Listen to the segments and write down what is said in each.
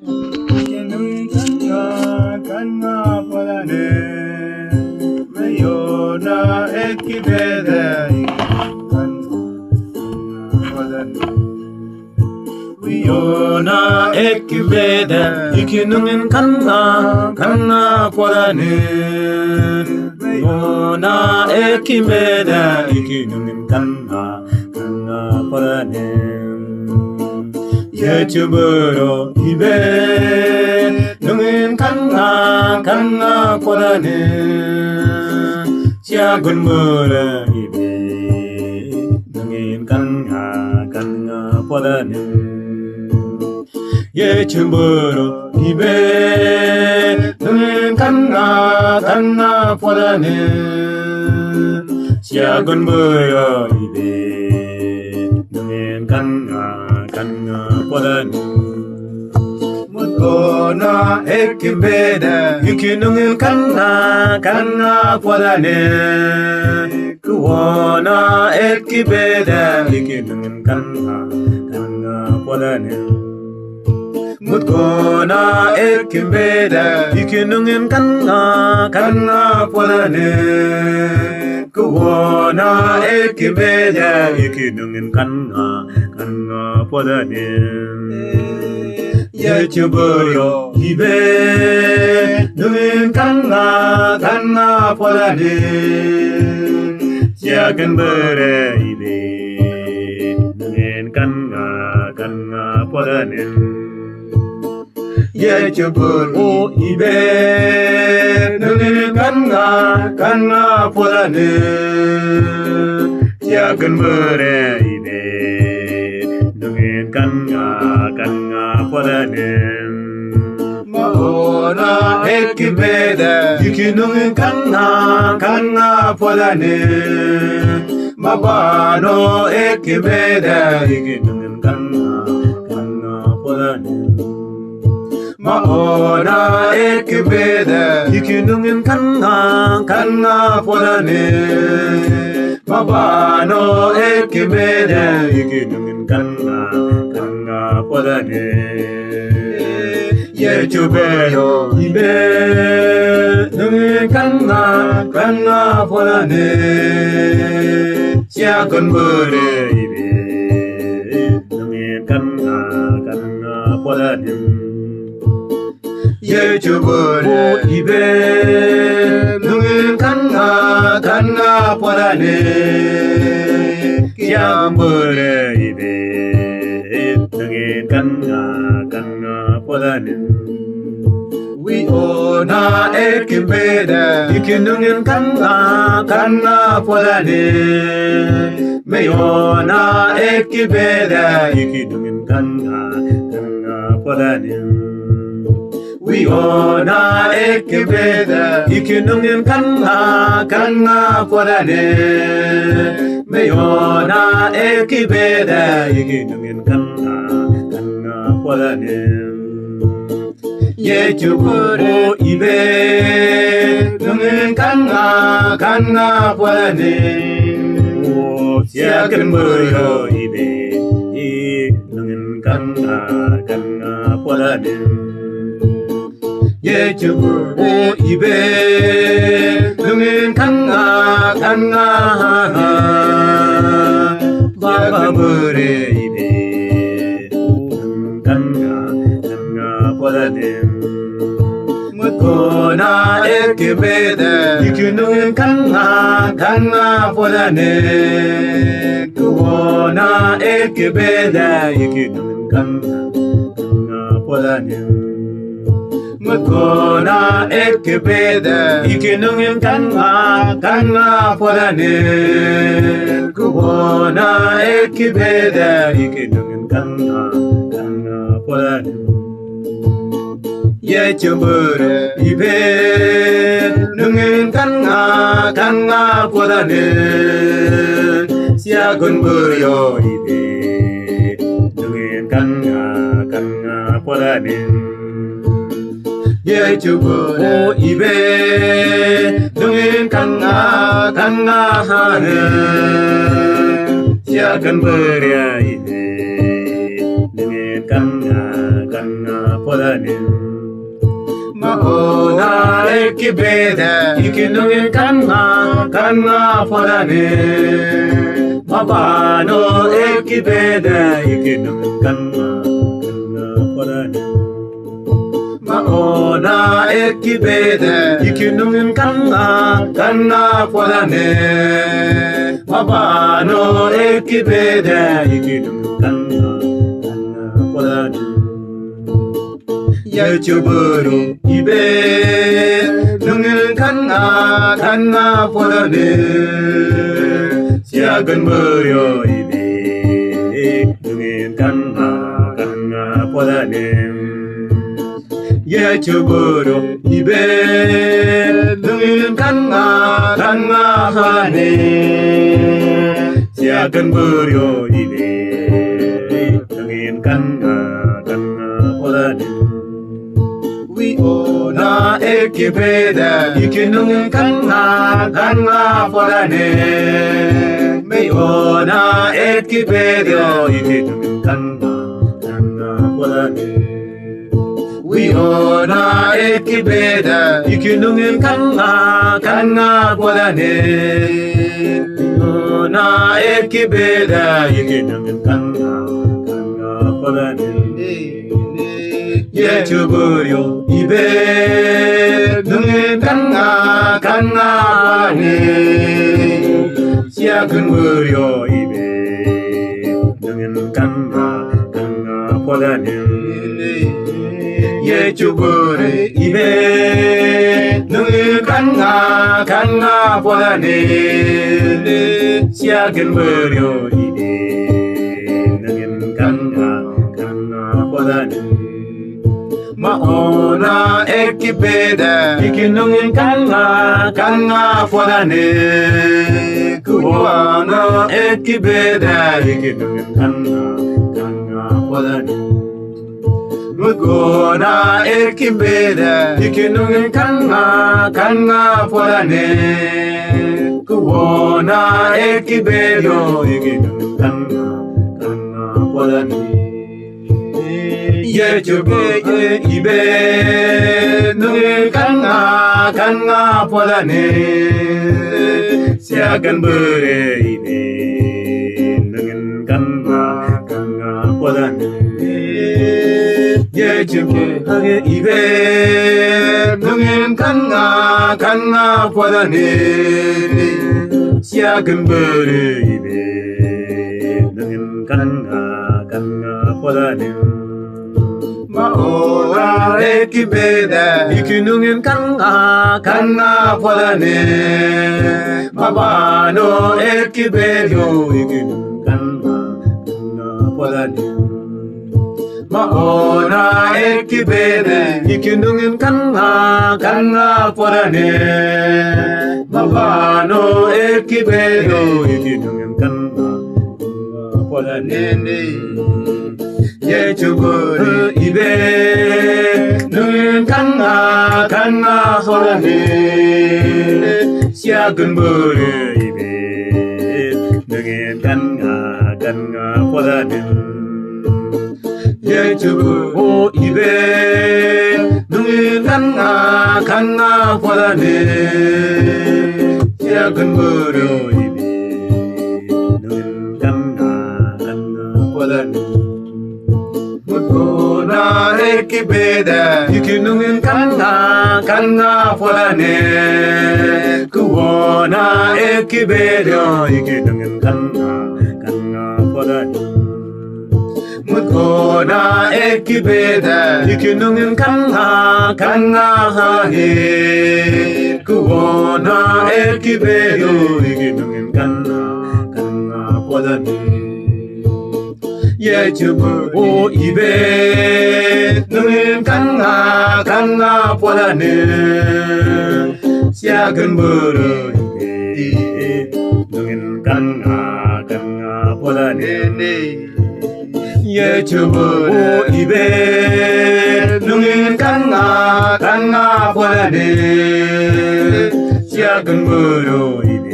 이제는 간나보다는 메요나 에키베다 위요나 에키베다 이기능은 간나보다는 메요나 에키베다 이기능은 간나보다는 예주부로 입에 능은 간나보다는 작은 물에 입에 능은 간나보다는 예주부로 입에 능은 간나보다는 작은 물에 입에 능은 간나보다는 묻거나 에키베다 이기능은 간나보다는 그워나 에키베다 이기능은 간나보다는 묻거나 에키베다 이기능은 간나보다는 그워나 에키베다 이기능은 간나보다는 예주부로 입에 능은 간나보다는 작은 벌에 입에 능은 간나보다는 예주부로 입에 능은 간나보다는 작은 벌에 입에 능은 간나보다는 마오나 에키베다 이기능은 간나보다는 마바노 에키베다 이기능은 간나보다는 마오나 에키베다 이기능은 간나보다는 마바노 에키베다 이기능은 간나보다는 예주베로 입에 능은 간나보다는 작은 벌에 입에 능은 간나보다는 예주부로 입에 능은 간나보다는 작은 벌에 입에 능은 간나보다는 위오나 에키베다 이기능은 간나보다는 메요나 에키베다 이기능은 간나보다는 위오나 에키베다 이기능은 간나보다는 메요나 에키베다 이기능은 간나보다는 예주부로 입에 능은 간나보다는 작은 물로 입에 능은 간나보다는 예주부로 입에 능은 바바물에 입에 간나보다는 묻거나 에키베다 이기능은 간나보다는 그워나 에키베다 이기능은 간나보다는 묻거나 에키베다 이기능은 간나보다는 그워나 에키베다 이기능은 간나보다는 예주부로 입에 능은 간나보다는 작은 벌요 입에 능은 간나보다는 예주부로 입에 능은 간나하는 작은 벌요 입에 능은 간나보다는 Mauna ekibeda ikinungin kanna podane Mabano ekibeda ikinungin kanna podane Mauna ekibeda ikinungin kanna podane Mabano ekibeda ikinungin kanna podane 여쭈부로 입에 능을 간나 보다는 작은 무료 입에 능을 간나 보다는 여쭈부로 입에 능을 간나 보다는 작은 무료 입에 능을 간나 보다는 Wiona ekibeda ikinungin kanna podane Wiona ekibeda ikinungin kanna podane Wiona ekibeda ikinungin kanna podane Wiona ekibeda ikinungin kanna podane 예주부려 입에 능은 간나 보다네 작은 무려 입에 능은 간나 보다네 예주부려 입에 능은 간나 보다네 작은 무려 입에 능은 간나 보다네 Mauna ekibeda ikinungin kanna podane Kuwana ekibeda ikinungin kanna podane Mugona ekibeda ikinungin kanna podane Kuwana ekibeda ikinungin kanna podane 예주부의 입에 능을 간나 보다네 작은 불의 입에 능은 간나 보다네 예주부의 입에 능은 간나 보다네 작은 불의 입에 능은 간나 보다네 Mauna ekibeda ikinungin kanna podane Mabano ekibedo ikinungin kanna podane Mauna ekibeda ikinungin kanna podane Mabano ekibedo ikinungin kanna podane 예주부의 입에 능은 간나 보다네 작은 불의 입에 능은 간나 보다네 예주부의 입에 능은 간나 보다네 작은 불의 입에 능은 간나 보다네 Mauna ekibeda ikinungin kanna podane Kuwana ekibeda ikinungin kanna podane Mugona ekibeda ikinungin kanna podane Kuwana ekibeda ikinungin kanna podane 예주부의 입에 능은 간나 보다는 작은 불의 입에 능은 간나 보다는 예주부의 입에 능은 간나 보다는 작은 불의 입에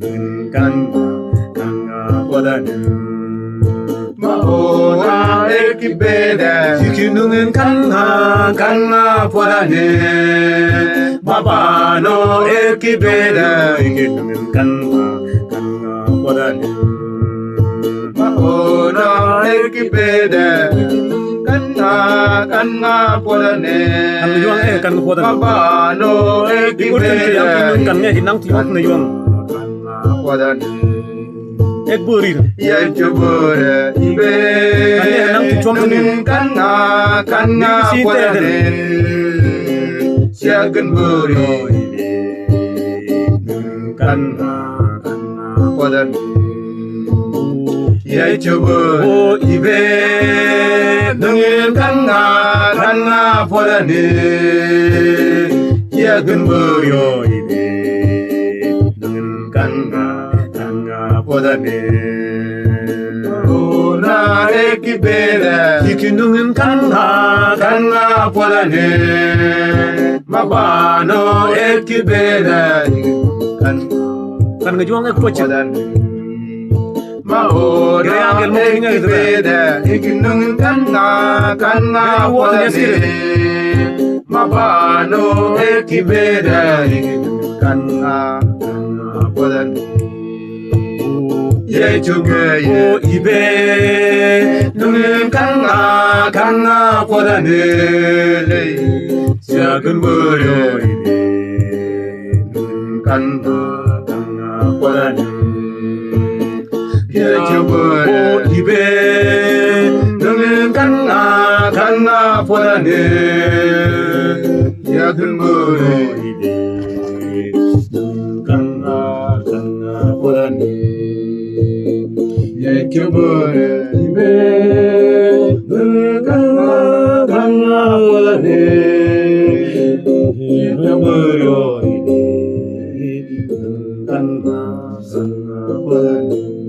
능은 간나 보다는 Mauna 에키베다 지키는 강보다는 마바노 에키베다 지키는 강보다는 마오노 에키베다 보다는 ang yuang kan podan 마바노 urten ke yang 에키베다 kinun kan ne hinang tiok na yuang 보다는 ek buri 야주보라 이베 간나 보다는 작은 부리 간나 보다는 야주보라 이베 능인 간나 보다는 작은 부리 능인 간나 보다는 오나 에키베다 지키는 간나 보다는 마바노 에키베다 kan nga juang ek pochi 보다는 마오나 에키베다 지키는 간나 보다는 마바노 에키베다 간나 보다는 예주게 입에 눈은 강나보다는 작은 무료 입에 눈은 강나보다는 예주고 입에 눈은 강나보다는 작은 무료 입에 눈은 강나보다는 예주보라 입에 눈을 강나보다는 예주보라 입에 눈을 강나보다는